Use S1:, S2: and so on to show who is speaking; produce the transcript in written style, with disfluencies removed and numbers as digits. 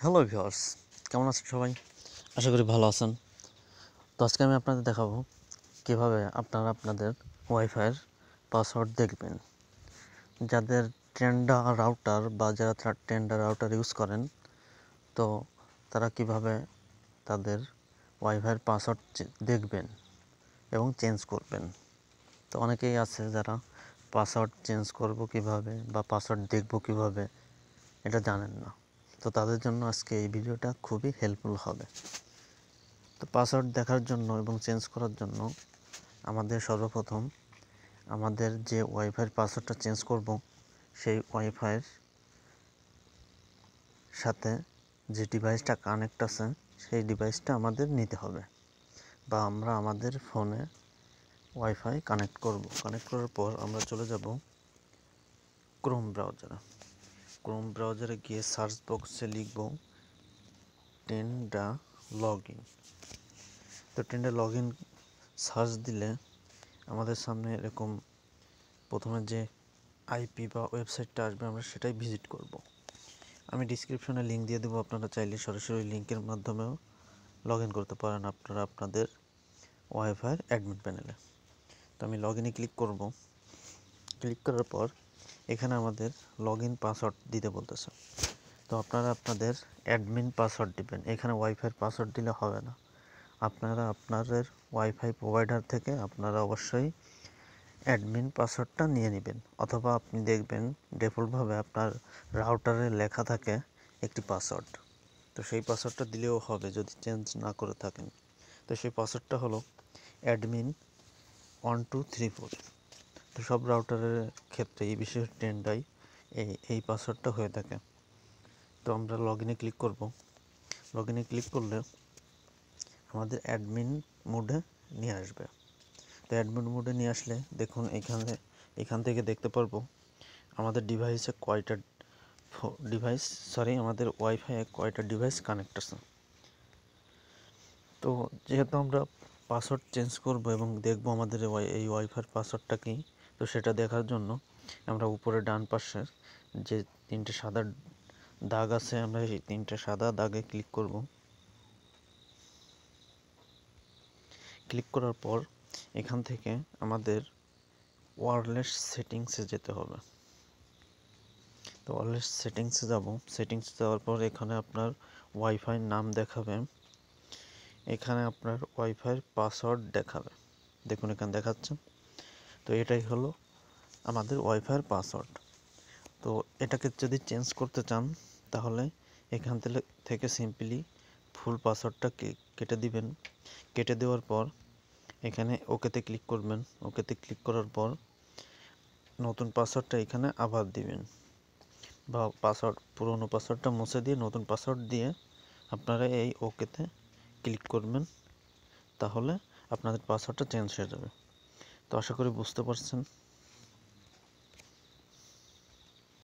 S1: Hello viewers, কেমন আছেন সবাই? আশা করি ভালো আছেন। তো আজকে আমি আপনাদের দেখাবো কিভাবে আপনারা আপনাদের ওয়াইফাইয়ের পাসওয়ার্ড দেখবেন। যাদের টেন্ডা রাউটার বা যারা টেন্ডা রাউটার ইউজ করেন, তো তারা কিভাবে তাদের ওয়াইফাইয়ের পাসওয়ার্ড দেখবেন এবং চেঞ্জ করবেন। তো অনেকেই আছে যারা পাসওয়ার্ড চেঞ্জ করব কিভাবে বা পাসওয়ার্ড দেখব কিভাবে এটা জানেন না। তো তাদের জন্য আজকে এই ভিডিওটা খুবই হেল্পফুল হবে। তো পাসওয়ার্ড দেখার জন্য এবং চেঞ্জ করার জন্য আমাদের সর্বপ্রথম আমাদের যে ওয়াইফাইয়ের পাসওয়ার্ডটা চেঞ্জ করব সেই ওয়াইফাইয়ের সাথে যে ডিভাইসটা কানেক্ট আছে সেই ডিভাইসটা আমাদের নিতে হবে, বা আমরা আমাদের ফোনে ওয়াইফাই কানেক্ট করার পর আমরা চলে যাব ক্রোম ব্রাউজারে গিয়ে সার্চ বক্সে লিখব টেন্ডা লগইন। তো টেন্ডা লগইন সার্চ দিলে আমাদের সামনে এরকম প্রথমে যে আইপি বা ওয়েবসাইটটা আসবে আমরা সেটাই ভিজিট করব। আমি ডিসক্রিপশনে লিঙ্ক দিয়ে দেবো, আপনারা চাইলে সরাসরি লিঙ্কের মাধ্যমেও লগ ইন করতে পারেন আপনারা আপনাদের ওয়াইফাইয়ের অ্যাডমিন প্যানেলে। তো আমি লগ ইনে ক্লিক করব। ক্লিক করার পর এখানে আমাদের লগ ইন পাসওয়ার্ড দিতে বলতেছে। তো আপনারা আপনাদের অ্যাডমিন পাসওয়ার্ড দিবেন। এখানে ওয়াইফাইয়ের পাসওয়ার্ড দিলে হবে না, আপনারা আপনাদের ওয়াইফাই প্রোভাইডার থেকে আপনারা অবশ্যই অ্যাডমিন পাসওয়ার্ডটা নিয়ে নেবেন, অথবা আপনি দেখবেন ডিফল্টভাবে আপনার রাউটারে লেখা থাকে একটি পাসওয়ার্ড। তো সেই পাসওয়ার্ডটা দিলেও হবে যদি চেঞ্জ না করে থাকেন। তো সেই পাসওয়ার্ডটা হলো অ্যাডমিন 1234। তো সব রাউটারের ক্ষেত্রে এই বিশেষ টেন্ডাই এই পাসওয়ার্ডটা হয়ে থাকে। তো আমরা লগ ইনে ক্লিক করব। লগ ইনে ক্লিক করলে আমাদের অ্যাডমিন মোডে নিয়ে আসবে। তো অ্যাডমিন মোডে নিয়ে আসলে দেখুন এখান থেকে দেখতে পারবো আমাদের ডিভাইসে আমাদের ওয়াইফাইয়ে কয়টা ডিভাইস কানেক্ট আছে। তো যেহেতু আমরা পাসওয়ার্ড চেঞ্জ করব এবং দেখব আমাদের এই ওয়াইফাইয়ের পাসওয়ার্ডটা কি, তো সেটা দেখার জন্য আমরা উপরে ডান পাশে যে তিনটে সাদা দাগ আছে আমরা এই তিনটে সাদা দাগে ক্লিক করব। ক্লিক করার পর এখান থেকে আমাদের ওয়্যারলেস সেটিংসে যেতে হবে। তো ওয়্যারলেস সেটিংসে যাব। সেটিংসে যাওয়ার পর এখানে আপনার ওয়াইফাই নাম দেখাবে, এখানে আপনার ওয়াইফাইয়ের পাসওয়ার্ড দেখাবে। দেখুন এখানে দেখাচ্ছে। তো এটাই হলো আমাদের ওয়াইফাইয়ের পাসওয়ার্ড। তো এটাকে যদি চেঞ্জ করতে চান তাহলে এখান থেকে সিম্পলি ফুল পাসওয়ার্ডটা কেটে দিবেন। কেটে দেওয়ার পর এখানে ওকেতে ক্লিক করবেন। ওকেতে ক্লিক করার পর নতুন পাসওয়ার্ডটা এখানে আবার দিবেন, বা পুরনো পাসওয়ার্ডটা মুছে দিয়ে নতুন পাসওয়ার্ড দিয়ে আপনারা এই ওকেতে ক্লিক করবেন। তাহলে আপনাদের পাসওয়ার্ডটা চেঞ্জ হয়ে যাবে। তো আশা করি বুঝতে পারছেন।